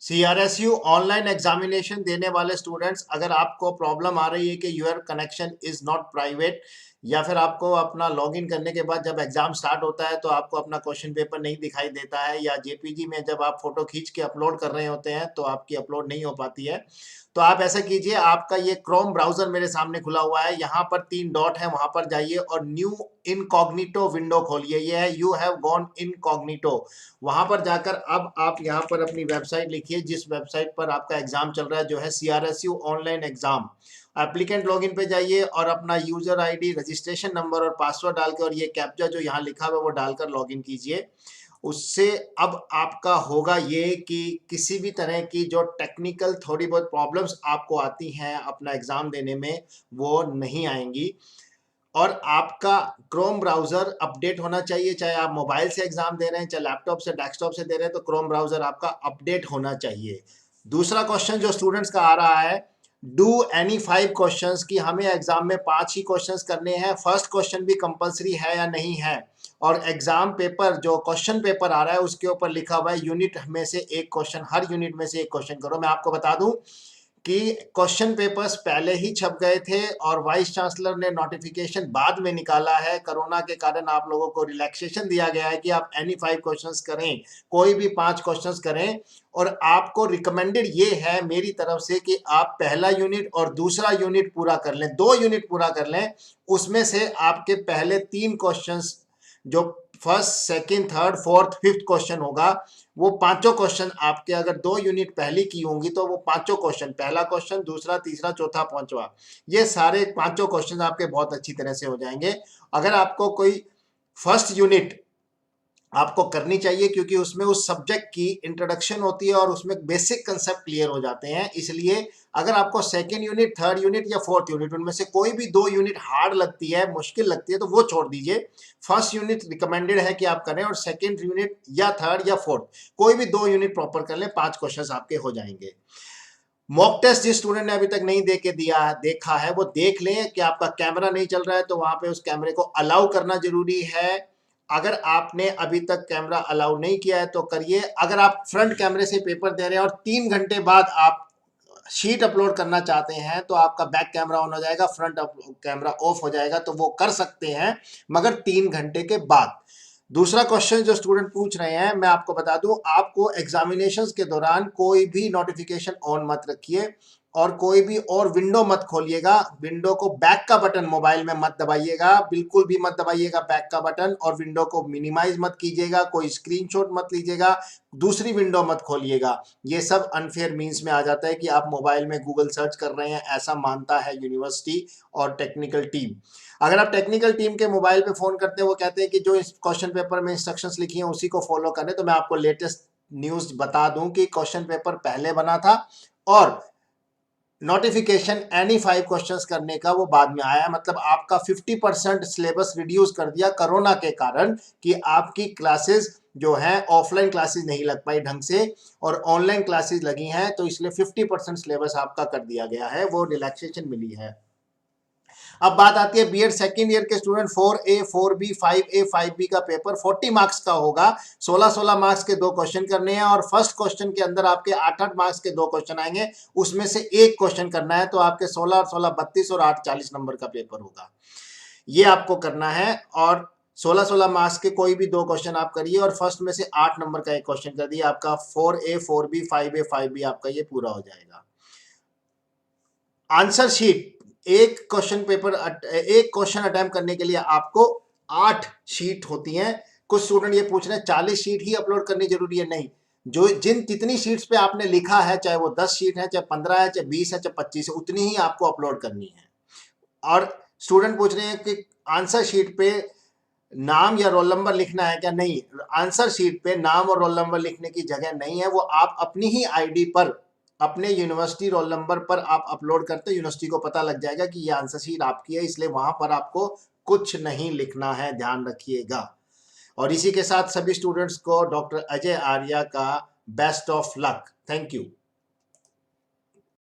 CRSU online examination देने वाले students, अगर आपको प्रॉब्लम आ रही है कि your connection is not private, या फिर आपको अपना लॉगिन करने के बाद जब एग्जाम स्टार्ट होता है तो आपको अपना क्वेश्चन पेपर नहीं दिखाई देता है, या जेपीजी में जब आप फोटो खींच के अपलोड कर रहे होते हैं तो आपकी अपलोड नहीं हो पाती है, तो आप ऐसा कीजिए, आपका ये क्रोम ब्राउजर मेरे सामने खुला हुआ है, यहाँ पर 3 डॉट है, वहां पर जाइए और न्यू इनकॉग्निटो विंडो खोलिए। ये है यू हैव गॉन इनकॉग्निटो। वहां पर जाकर अब आप यहाँ पर अपनी वेबसाइट लिखिए, जिस वेबसाइट पर आपका एग्जाम चल रहा है, जो है CRSU online exam. Applicant login पे जाइए और अपना यूजर आईडी, रजिस्ट्रेशन नंबर और पासवर्ड डाल के और ये कैप्चा जो यहाँ लिखा हुआ है वो डालकर लॉगिन कीजिए। उससे अब आपका होगा ये कि किसी भी तरह की जो टेक्निकल थोड़ी बहुत प्रॉब्लम्स आपको आती हैं अपना एग्जाम देने में, वो नहीं आएंगी। और आपका क्रोम ब्राउजर अपडेट होना चाहिए, चाहे आप मोबाइल से एग्जाम दे रहे हैं, चाहे लैपटॉप से, डेस्कटॉप से दे रहे हैं, तो क्रोम ब्राउजर आपका अपडेट होना चाहिए। दूसरा क्वेश्चन जो स्टूडेंट्स का आ रहा है, डू एनी 5 क्वेश्चंस, की हमें एग्जाम में 5 ही क्वेश्चंस करने हैं, फर्स्ट क्वेश्चन भी कंपलसरी है या नहीं है। और एग्जाम पेपर जो क्वेश्चन पेपर आ रहा है उसके ऊपर लिखा हुआ है यूनिट में से एक क्वेश्चन, हर यूनिट में से एक क्वेश्चन करो। मैं आपको बता दूं कि क्वेश्चन पेपर्स पहले ही छप गए थे और वाइस चांसलर ने नोटिफिकेशन बाद में निकाला है। कोरोना के कारण आप लोगों को रिलैक्सेशन दिया गया है कि आप एनी 5 क्वेश्चंस करें, कोई भी 5 क्वेश्चंस करें। और आपको रिकमेंडेड ये है मेरी तरफ से कि आप पहला यूनिट और दूसरा यूनिट पूरा कर लें, 2 यूनिट पूरा कर लें। उसमें से आपके पहले 3 क्वेश्चंस जो first, second, third, fourth, fifth question होगा, वो पांचों क्वेश्चन आपके, अगर 2 यूनिट पहली की होंगी तो वो पांचों क्वेश्चन, पहला क्वेश्चन, दूसरा, तीसरा, चौथा, पांचवा, ये सारे पांचों क्वेश्चन आपके बहुत अच्छी तरह से हो जाएंगे। अगर आपको कोई फर्स्ट यूनिट आपको करनी चाहिए, क्योंकि उसमें उस सब्जेक्ट की इंट्रोडक्शन होती है और उसमें बेसिक कंसेप्ट क्लियर हो जाते हैं। इसलिए अगर आपको सेकंड यूनिट, थर्ड यूनिट या फोर्थ यूनिट, उनमें से कोई भी 2 यूनिट हार्ड लगती है, मुश्किल लगती है, तो वो छोड़ दीजिए। फर्स्ट यूनिट रिकमेंडेड है कि आप करें, और सेकंड यूनिट या थर्ड या फोर्थ कोई भी 2 यूनिट प्रॉपर कर लें, 5 क्वेश्चन आपके हो जाएंगे। मॉक टेस्ट जिस स्टूडेंट ने अभी तक नहीं देखा है वो देख लें कि आपका कैमरा नहीं चल रहा है तो वहां पे उस कैमरे को अलाउ करना जरूरी है। अगर आपने अभी तक कैमरा अलाउ नहीं किया है तो करिए। अगर आप फ्रंट कैमरे से पेपर दे रहे हैं और 3 घंटे बाद आप शीट अपलोड करना चाहते हैं तो आपका बैक कैमरा ऑन हो जाएगा, फ्रंट कैमरा ऑफ हो जाएगा, तो वो कर सकते हैं, मगर 3 घंटे के बाद। दूसरा क्वेश्चन जो स्टूडेंट पूछ रहे हैं, मैं आपको बता दूं, आपको एग्जामिनेशंस के दौरान कोई भी नोटिफिकेशन ऑन मत रखिए और कोई भी और विंडो मत खोलिएगा। विंडो को, बैक का बटन मोबाइल में मत दबाइएगा, बिल्कुल भी मत दबाइएगा बैक का बटन, और विंडो को मिनिमाइज मत कीजिएगा, कोई स्क्रीनशॉट मत लीजिएगा, दूसरी विंडो मत खोलिएगा। ये सब अनफेयर मीन्स में आ जाता है कि आप मोबाइल में गूगल सर्च कर रहे हैं, ऐसा मानता है यूनिवर्सिटी और टेक्निकल टीम। अगर आप टेक्निकल टीम के मोबाइल पे फोन करते हैं, वो कहते हैं कि जो इस क्वेश्चन पेपर में इंस्ट्रक्शंस लिखी हैं उसी को फॉलो करें, तो मैं आपको लेटेस्ट न्यूज बता दूं कि क्वेश्चन पेपर पहले बना था और नोटिफिकेशन एनी 5 क्वेश्चंस करने का वो बाद में आया। मतलब आपका 50% सिलेबस रिड्यूस कर दिया कोरोना के कारण, कि आपकी क्लासेस जो है ऑफलाइन क्लासेस नहीं लग पाई ढंग से और ऑनलाइन क्लासेस लगी हैं, तो इसलिए 50% सिलेबस आपका कर दिया गया है, वो रिलैक्सेशन मिली है। अब बात आती है बीएड सेकंड ईयर के student, 4A 4B 5A 5B का पेपर 40 मार्क्स का होगा। 16 मार्क्स के 2 क्वेश्चन करने हैं और फर्स्ट क्वेश्चन के अंदर आपके 8 मार्क्स के 2 क्वेश्चन आएंगे, उसमें से एक क्वेश्चन करना है, तो आपके 16 और 16 32 और 8 40 नंबर का पेपर होगा। ये आपको करना है और 16 मार्क्स के कोई भी 2 क्वेश्चन आप करिए और फर्स्ट में से 8 नंबर का एक क्वेश्चन कर दिए, आपका 4A 4B 5A 5B आपका ये पूरा हो जाएगा। आंसर शीट, एक क्वेश्चन अटेम्प्ट करने के लिए आपको 8 शीट होती हैं। कुछ स्टूडेंट ये पूछ रहे हैं 40 शीट ही अपलोड करनी जरूरी है? नहीं, जो जितनी शीट्स पे आपने लिखा है, चाहे वो 10 शीट है, चाहे 15 है, चाहे 20 है, चाहे 25 है, उतनी ही आपको अपलोड करनी है। और स्टूडेंट पूछ रहे हैं कि आंसर शीट पे नाम या रोल नंबर लिखना है क्या? नहीं, आंसर शीट पे नाम और रोल नंबर लिखने की जगह नहीं है, वो आप अपनी ही आईडी पर, अपने यूनिवर्सिटी रोल नंबर पर आप अपलोड करते, यूनिवर्सिटी को पता लग जाएगा कि ये आंसर शीट आपकी है, इसलिए वहां पर आपको कुछ नहीं लिखना है, ध्यान रखिएगा। और इसी के साथ सभी स्टूडेंट्स को डॉक्टर अजय आर्या का best of luck. Thank you.